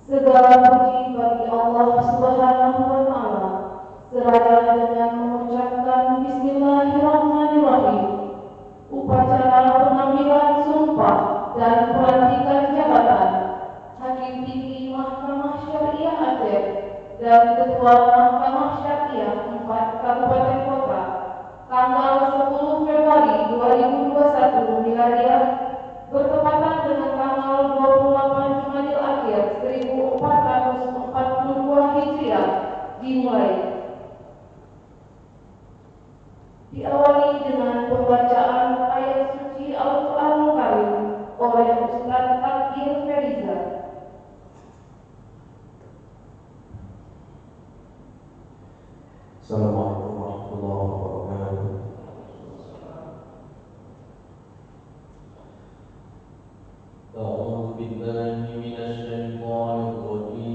Segala puji bagi Allah Subhanahu wa Ta'ala. Seraya dengan mengucapkan Bismillahirrahmanirrahim, upacara pengambilan sumpah dan pelantikan jabatan Hakim Tinggi Mahkamah Syariah Aceh dan Ketua Mahkamah Syariah 4 Kabupaten Kota tanggal 10 Februari 2021 miladiah bertepatan dengan tanggal 28 Jumadil Akhir 1442 Hijriah dimulai. Diawali dengan pembacaan ayat suci Al-Quranul Karim oleh Ustaz Takdir Feriza. Assalamualaikum warahmatullahi wabarakatuh. A'udzu billahi minasy syaithanir rajim.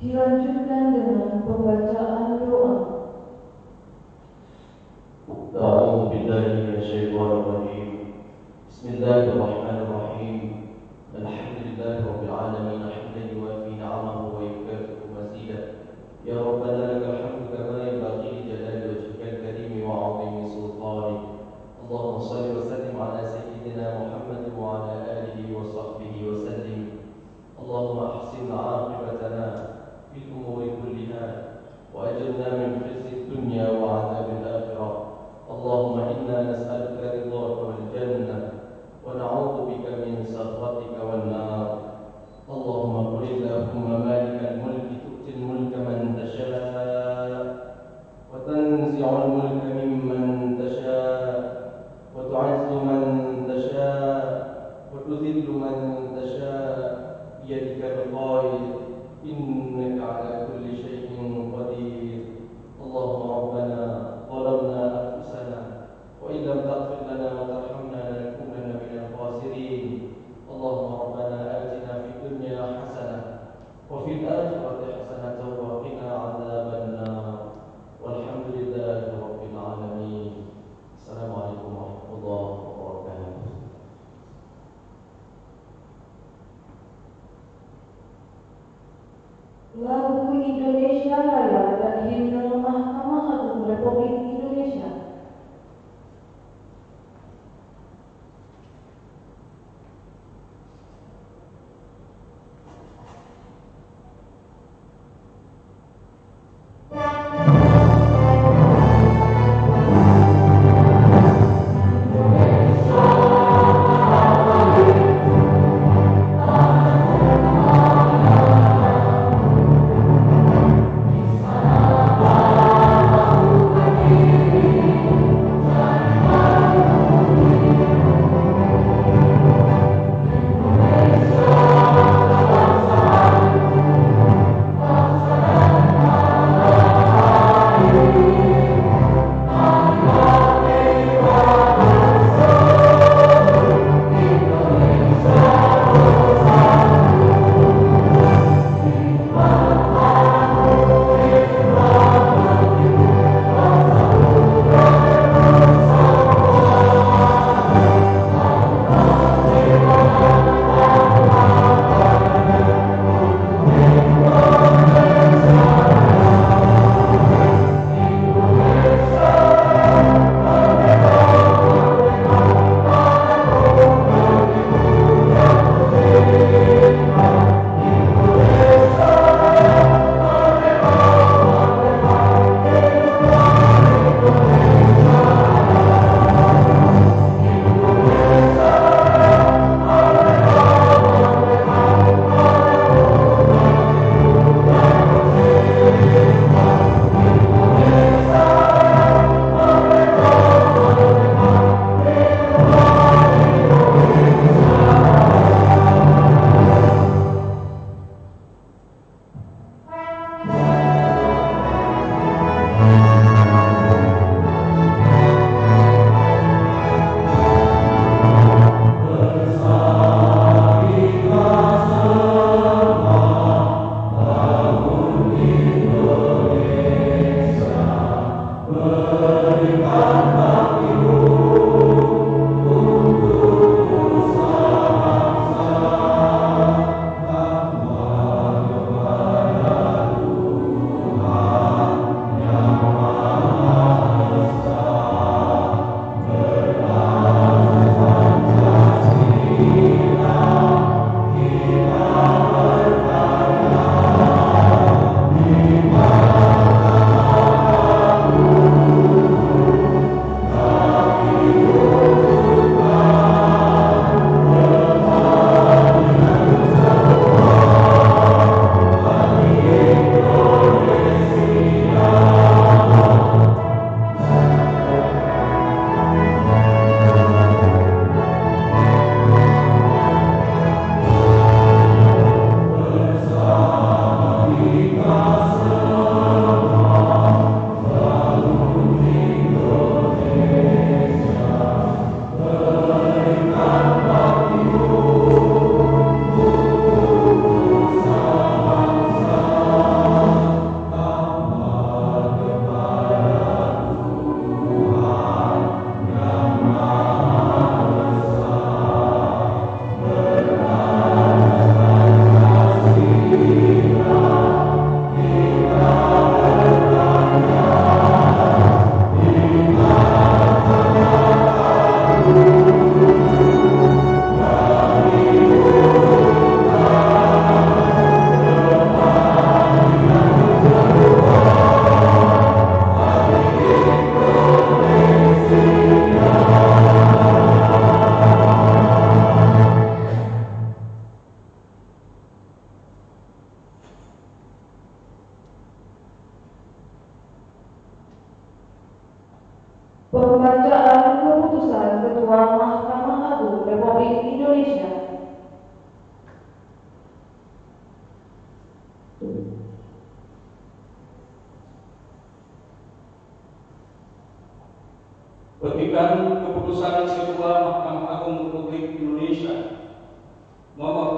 Dilanjutkan dengan pembacaan doa. A'udzu billahi minasy syaithanir rajim. Bismillahirrahmanirrahim. Alhamdulillahirabbil alamin, hamdan yuwafi ni'amahu wa yukafi'u mazidah. Ya Rabbana lakal hamdu kama yanbaghi li jalali wajhikal karim wa 'azimi sultanik. Allahumma shalli wa sallim ala sayyidina Muhammad wa ala alihi wa sahbihi wa sallim. Allahumma ahsin 'aqibatana fil umuri kulliha wa ajirna min khizyi dunya wa 'adzabil akhirah. Allahumma inna nas'aluka ridhaka wal jannah wa na'udzu bika min sakhatika wan nar. Allahumma qul Allahumma malikal mulki tu'til mulka man tasha' wa tanzi'ul mulka mimman tasha' Pembacaan Keputusan Ketua Mahkamah Agung Republik Indonesia. Petikan Keputusan Ketua Mahkamah Agung Republik Indonesia nomor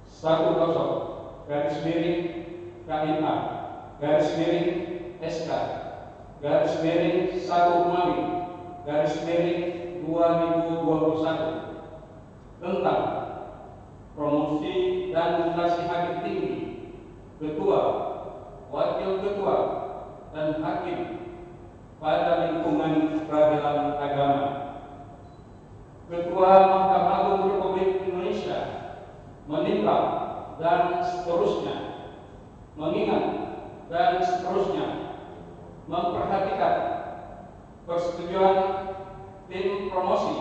10 garis miring KIA garis miring SK garis miring 1 Mei garis miring 2021 tentang promosi dan mutasi hakim tinggi, ketua, wakil ketua, dan hakim pada lingkungan peradilan agama. Ketua Mahkamah Agung Republik Indonesia menimbang dan seterusnya, mengingat dan seterusnya, memperhatikan persetujuan tim promosi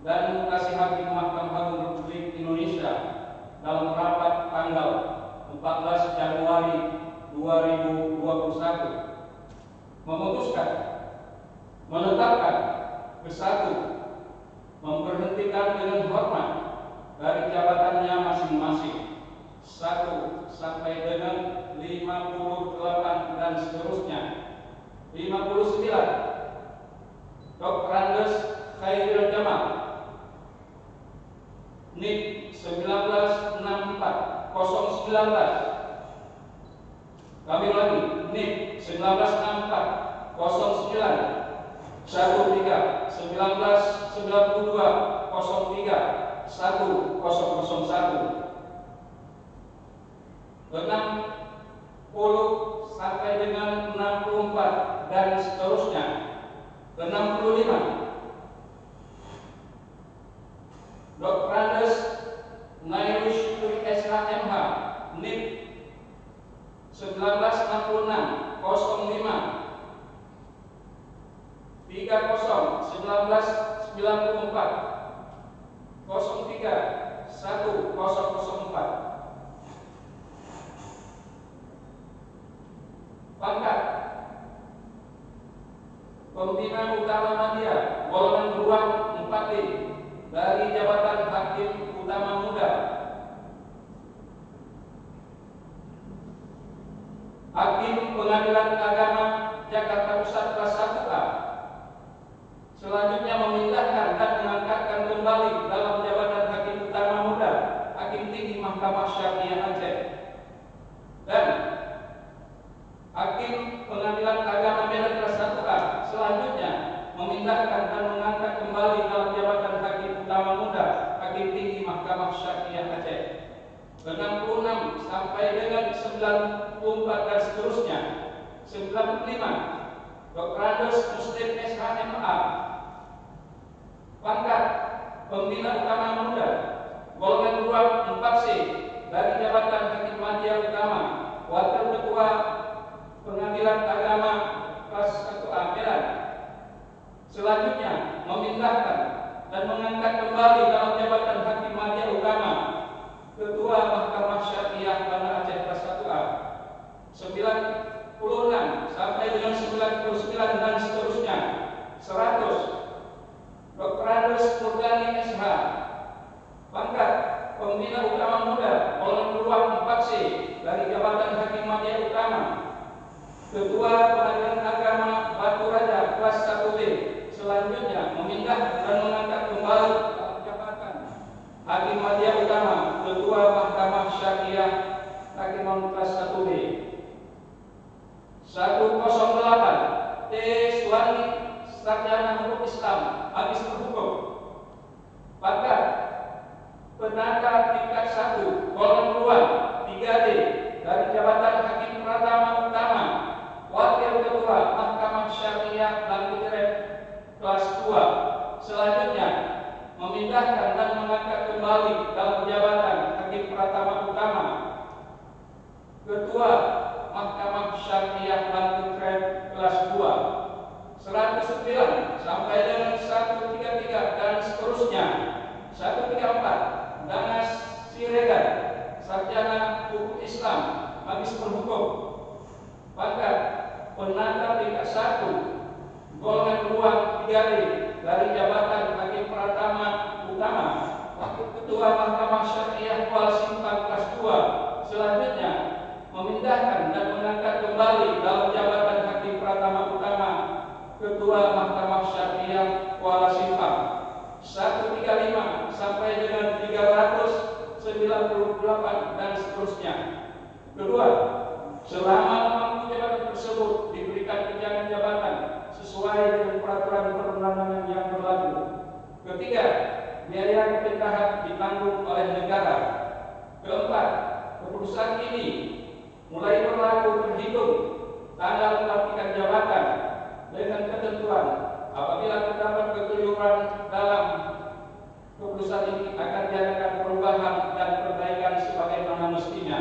dan mutasi hakim Mahkamah Agung Republik Indonesia dalam rapat tanggal 14 Januari 2021 memutuskan menetapkan ke-1 memberhentikan dengan hormat dari jabatannya masing-masing 1 sampai dengan 58 dan seterusnya. 59 Dr. Andes Khairil Jamal NIP 1964 019. Kami lagi NIP 1964 09 13 1992 03 1001 60 sampai dengan 64 dan seterusnya. 65 Dr. Andes Nairush SHMH NIP 1966 05 30 1994 03 1004. Pangkat Pembina Utama Madya golongan beruang 4D dari jabatan Hakim Utama Muda. Hakim Pengadilan Agama Jakarta Pusat kelas 1A selanjutnya memindahkan dan mengangkatkan kembali dalam jabatan Hakim Utama Muda Hakim Tinggi Mahkamah Syariah Aceh, dan Hakim Pengadilan Agama Medan kelas 1A selanjutnya memindahkan dan mengangkat kembali dalam jabatan Hakim Utama Muda Hakim Tinggi Mahkamah Syariah Aceh. 66 sampai dengan 94 dan seterusnya. 95 Dr. Andes Muslim SHMA pangkat Pembina Utama Muda golongan beruang 4C dari jabatan Hakim Madya Utama Wakil Ketua Pengadilan Agama kelas 1A Medan selanjutnya memindahkan dan mengangkat kembali dalam jabatan Hakim Madya Utama Ketua Mahkamah Syariah Banda Aceh kelas 1A. 96 sampai dengan 99 dan seterusnya. 100 Dr. Andes Murgani SH pangkat Pembina Utama Muda golongan beruang 4C dari jabatan Hakim Madya Utama Ketua Pengadilan Agama Batu Raja kelas 1B selanjutnya memindah dan mengangkat kembali jabatan Hakim Madya Utama Ketua Mahkamah Syariah Hakim kelas 1B. 108 T. Suwani Sarjana Hukum Islam Magister Hukum pangkat Penata tingkat 1 golongan beruang 3D dari jabatan Hakim Pratama Utama Wakil Ketua Mahkamah Syariah Bangku Tiret kelas 2 selanjutnya memindahkan dan mengangkat kembali dalam jabatan Hakim Pratama Utama Ketua Mahkamah Syariah Bangku Tiret kelas 2. 109 sampai dengan 133 dan seterusnya. 134 Danas Siregar Sarjana Hukum Islam Magister Hukum pangkat Penata tingkat 1 dialih dari jabatan Hakim Pratama Utama, Wakil Ketua Mahkamah Syariah Kuala Simpang kelas 2 selanjutnya memindahkan dan mengangkat kembali dalam jabatan Hakim Pratama Utama Ketua Mahkamah Syariah Kuala Simpang 135 sampai dengan 398 dan seterusnya. Kedua, selama memangku jabatan tersebut diberikan tunjangan jabatan sesuai dengan peraturan perundang-undangan yang berlaku. Ketiga, biaya kepindahan ditanggung oleh negara. Keempat, keputusan ini mulai berlaku terhitung tanggal pelantikan jabatan dengan ketentuan apabila terdapat kekeliruan dalam keputusan ini akan diadakan perubahan dan perbaikan sebagaimana mestinya.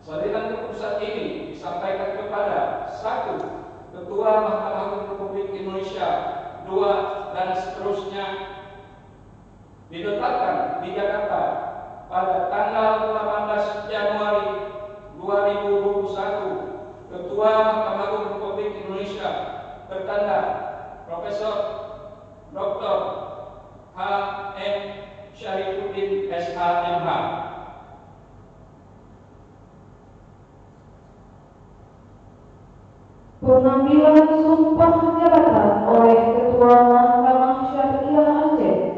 Salinan keputusan ini disampaikan kepada 1. Ketua Mahkamah Agung Republik Indonesia, 2, dan seterusnya ditetapkan di Jakarta pada tanggal 18 Januari 2021. Ketua Mahkamah Agung Republik Indonesia tertanda Profesor Dr. H.M. Syarifuddin SHMH. Pengambilan sumpah jabatan oleh Ketua Mahkamah Syariah Aceh.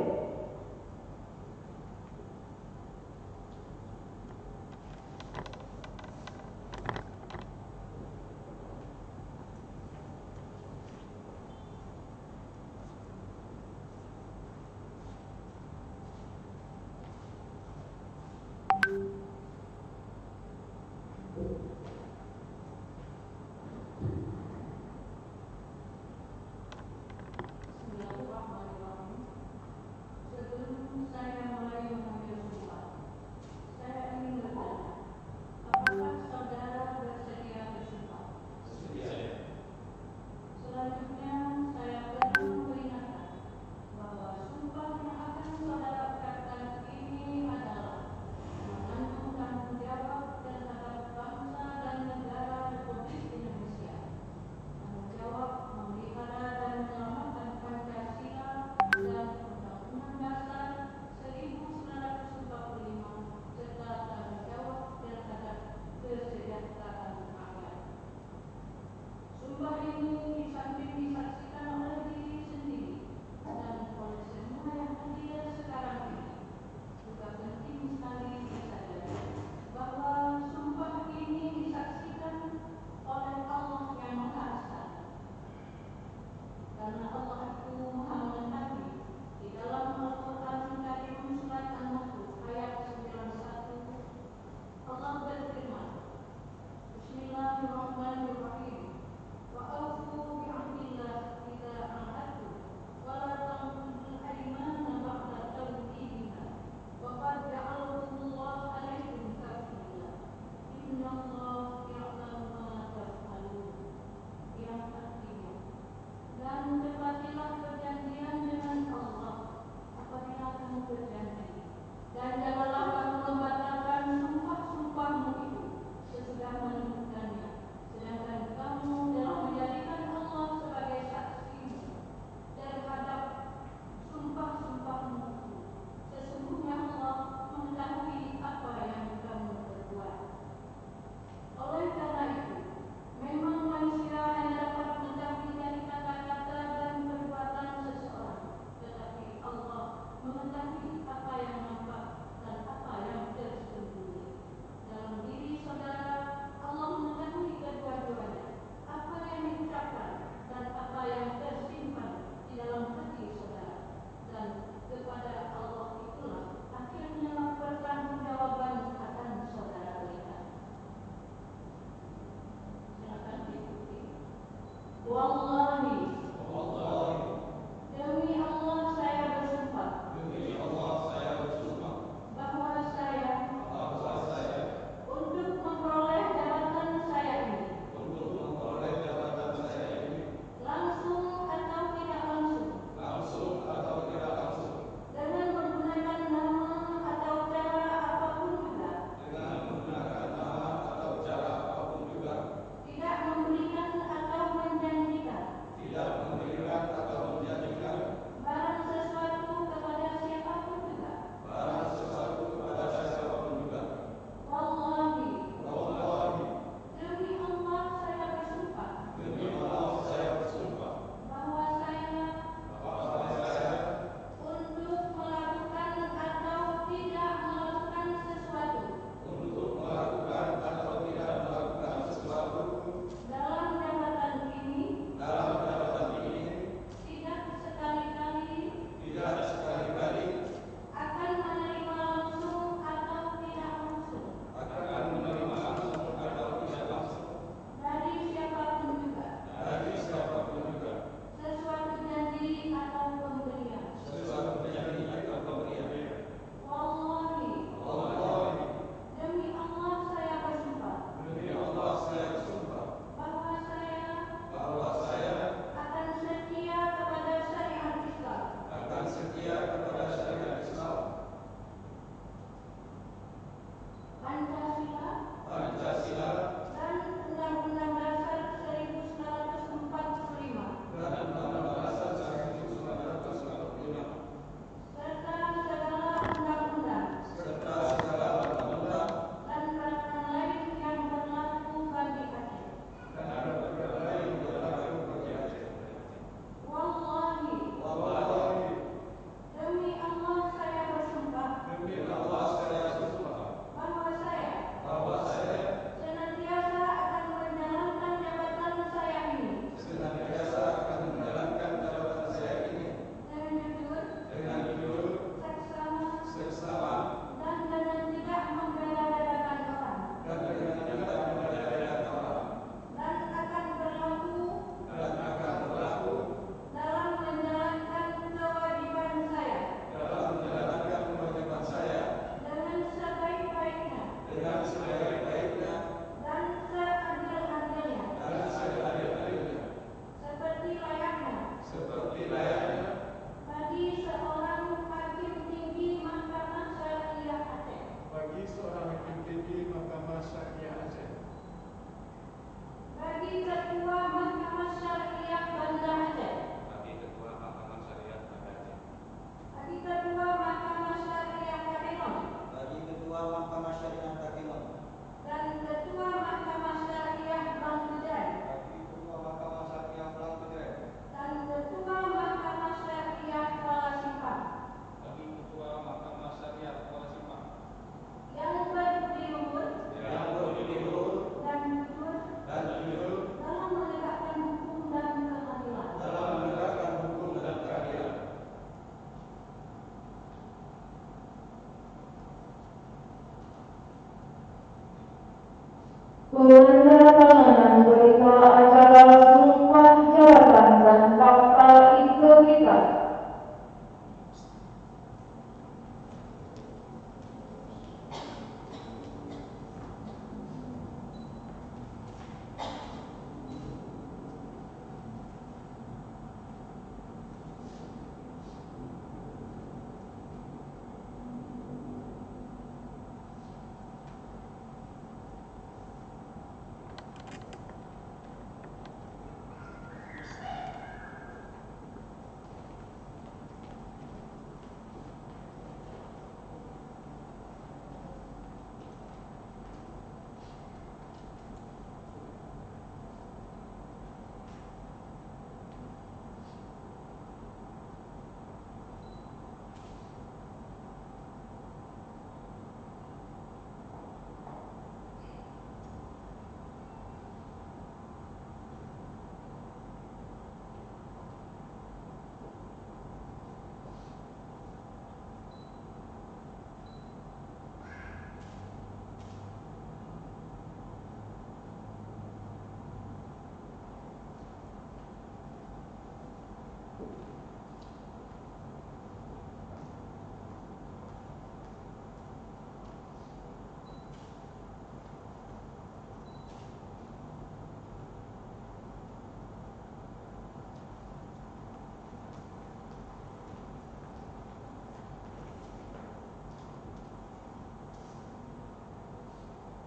Penandatanganan berita acara sumpah jabatan dan fakta integritas.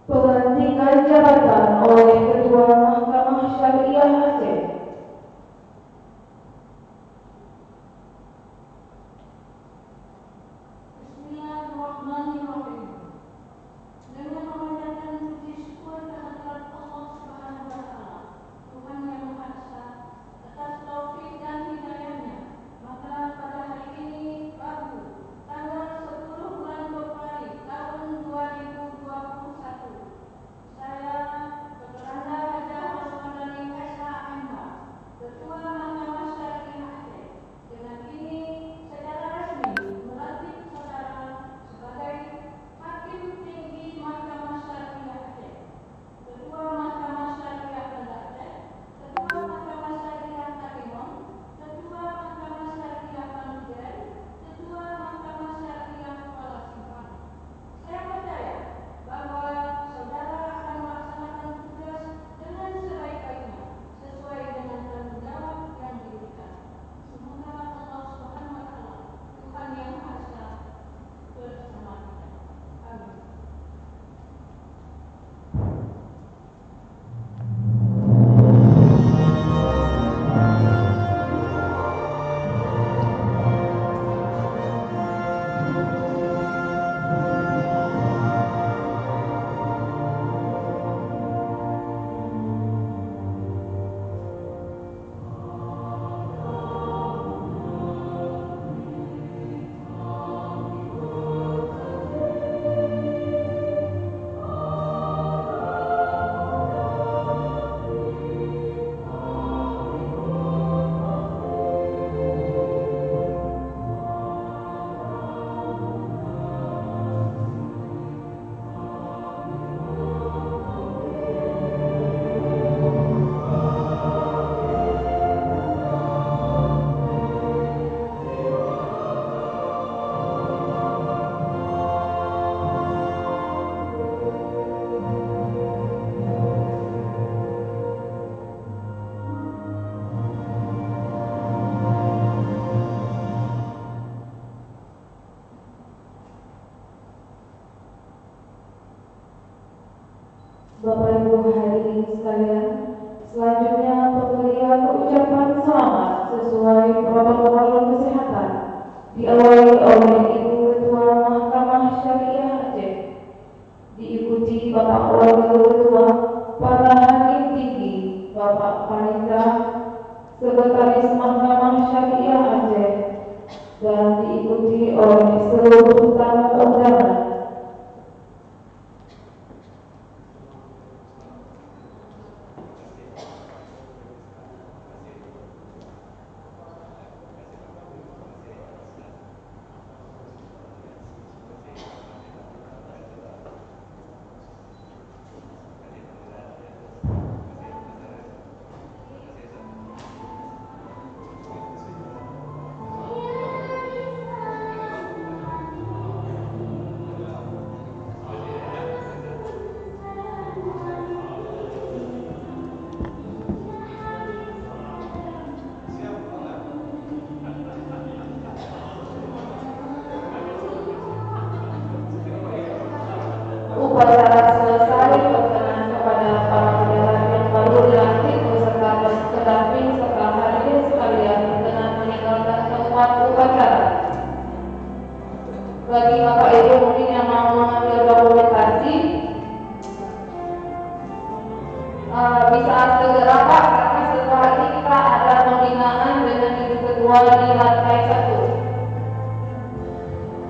Pelantikan jabatan oleh Ketua Mahkamah Syariah Aceh. Bismillahirrahmanirrahim. Dengan memanjatkan puji syukur kehadirat Allah Subhanahu wa Ta'ala, Tuhan yang Maha Esa, atas taufik dan hidayahnya, maka pada hari ini Rabu, tanggal 10 bulan Februari tahun 2021, saya Berkelanda Hajah Rosmadani Esa MH, Ketua Mahkamah Syariah Aceh, dengan ini secara resmi melantik saudara sebagai Hakim Tinggi Mahkamah Syariah Aceh, Ketua Mahkamah Syariah Banda Aceh, Ketua Mahkamah Syariah Takengon, Ketua Mahkamah Syariah Banten, Ketua Mahkamah Syariah Kuala Simpang. Saya percaya bahwa saudara akan melaksanakan tugas dengan sebaik-baiknya sesuai dengan tanggung jawab yang diberikan. Semoga Allah Subhanahu wa Ta'ala, Tuhan yang Maha Esa, bersama kita. Amin. Bapak Ibu hadirin sekalian, selanjutnya pemberian ucapan selamat sesuai protokol kesehatan diawali oleh Ibu Ketua Mahkamah Syariah Aceh, diikuti Bapak Wakil Ketua, para Hakim Tinggi, Bapak Panitra, Sekretaris Mahkamah Syariah Aceh, dan diikuti oleh seluruh tamu undangan. upacara selesai, berkenan kepada para pejabat yang baru dilantik beserta pendamping serta hadirin sekalian berkenan meninggalkan tempat upacara. Bagi Bapak Ibu mungkin yang mau mengambil dokumentasi bisa segera